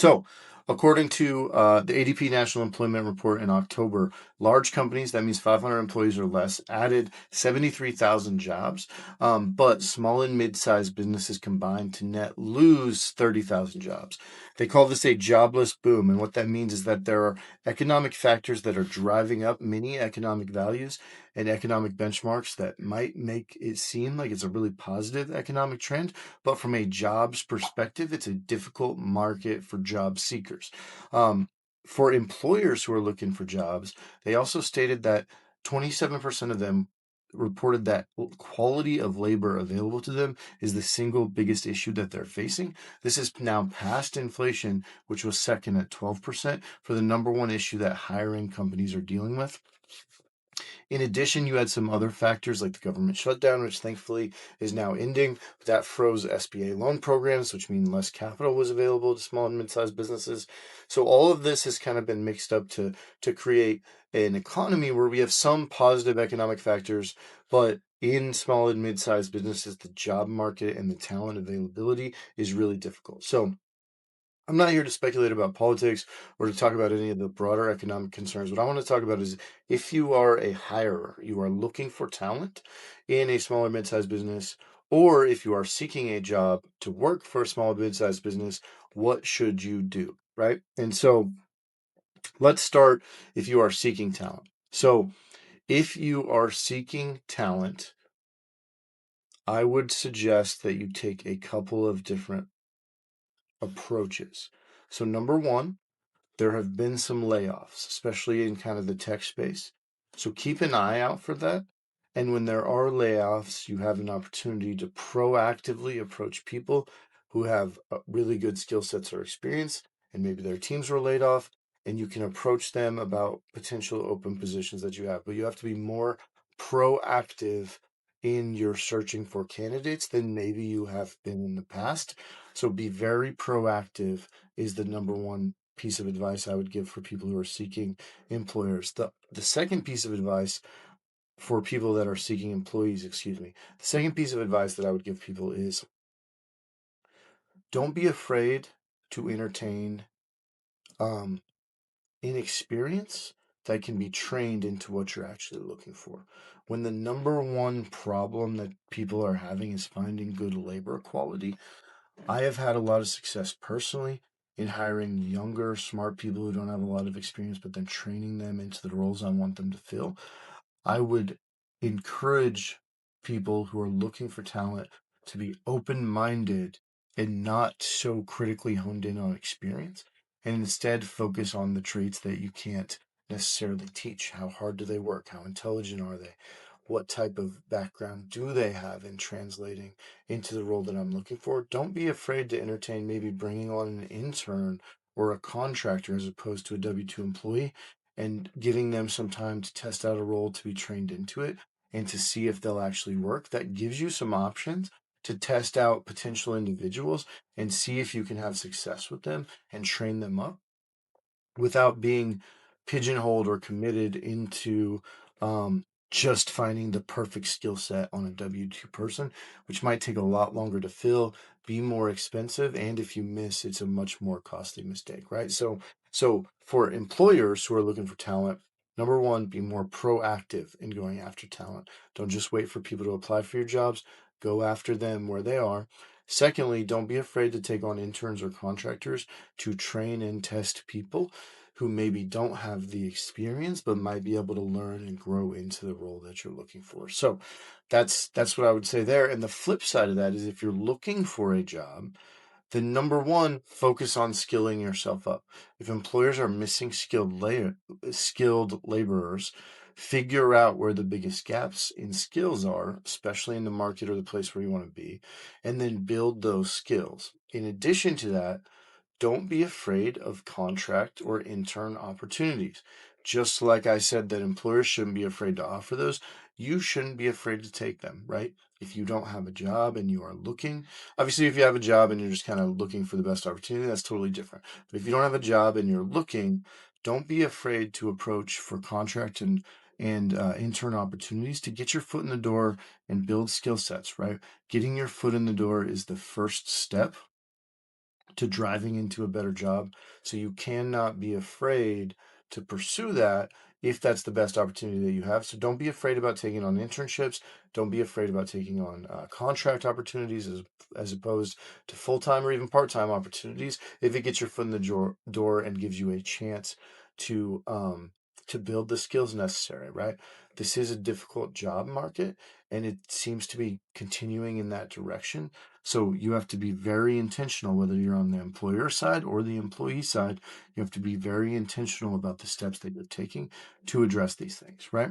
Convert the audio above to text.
So, according to the ADP National Employment Report in October, large companies, that means 500 employees or less, added 73,000 jobs, but small and mid-sized businesses combined to net lose 30,000 jobs. They call this a jobless boom, and what that means is that there are economic factors that are driving up many economic values and economic benchmarks that might make it seem like it's a really positive economic trend, but from a jobs perspective, it's a difficult market for job seekers. Um, for employers who are looking for jobs, they also stated that 27% of them reported that quality of labor available to them is the single biggest issue that they're facing. This is now past inflation, which was second at 12%, for the number one issue that hiring companies are dealing with. In addition, you had some other factors like the government shutdown, which thankfully is now ending. That froze SBA loan programs, which mean less capital was available to small and mid-sized businesses. So all of this has kind of been mixed up to create an economy where we have some positive economic factors, but in small and mid-sized businesses, the job market and the talent availability is really difficult. So I'm not here to speculate about politics or to talk about any of the broader economic concerns. What I want to talk about is if you are a hirer, you are looking for talent in a small or mid-sized business, or if you are seeking a job to work for a small or mid-sized business, what should you do, right? And so let's start if you are seeking talent. So if you are seeking talent, I would suggest that you take a couple of different approaches. So number one, there have been some layoffs, especially in kind of the tech space. So keep an eye out for that. And when there are layoffs, you have an opportunity to proactively approach people who have really good skill sets or experience, and maybe their teams were laid off, and you can approach them about potential open positions that you have. But you have to be more proactive in your searching for candidates than maybe you have been in the past. So be very proactive is the number one piece of advice I would give for people who are seeking employers. The second piece of advice for people that are seeking employees, excuse me, the second piece of advice that I would give people is don't be afraid to entertain um, inexperience that can be trained into what you're actually looking for. When the number one problem that people are having is finding good labor quality, I have had a lot of success personally in hiring younger, smart people who don't have a lot of experience, but then training them into the roles I want them to fill. I would encourage people who are looking for talent to be open minded and not so critically honed in on experience, and instead focus on the traits that you can't necessarily teach. How hard do they work? How intelligent are they? What type of background do they have in translating into the role that I'm looking for? Don't be afraid to entertain maybe bringing on an intern or a contractor as opposed to a W 2 employee and giving them some time to test out a role to be trained into it and to see if they'll actually work. That gives you some options to test out potential individuals and see if you can have success with them and train them up without being pigeonholed or committed into just finding the perfect skill set on a W 2 person, which might take a lot longer to fill, be more expensive, and if you miss, it's a much more costly mistake, right? So for employers who are looking for talent, number one, be more proactive in going after talent. Don't just wait for people to apply for your jobs, go after them where they are. Secondly, don't be afraid to take on interns or contractors to train and test people who maybe don't have the experience but might be able to learn and grow into the role that you're looking for. So that's what I would say there. And the flip side of that is if you're looking for a job, then number one, focus on skilling yourself up. If employers are missing skilled laborers, figure out where the biggest gaps in skills are, especially in the market or the place where you want to be, and then build those skills. In addition to that, don't be afraid of contract or intern opportunities. Just like I said that employers shouldn't be afraid to offer those, you shouldn't be afraid to take them, right? If you don't have a job and you are looking, obviously, if you have a job and you're just kind of looking for the best opportunity, that's totally different. But if you don't have a job and you're looking, don't be afraid to approach for contract and intern opportunities to get your foot in the door and build skill sets, right? Getting your foot in the door is the first step to driving into a better job. So you cannot be afraid to pursue that if that's the best opportunity that you have. So don't be afraid about taking on internships. Don't be afraid about taking on contract opportunities as opposed to full time or even part time opportunities. If it gets your foot in the door and gives you a chance to build the skills necessary, right? This is a difficult job market, and it seems to be continuing in that direction. So you have to be very intentional, whether you're on the employer side or the employee side. You have to be very intentional about the steps that you're taking to address these things, right?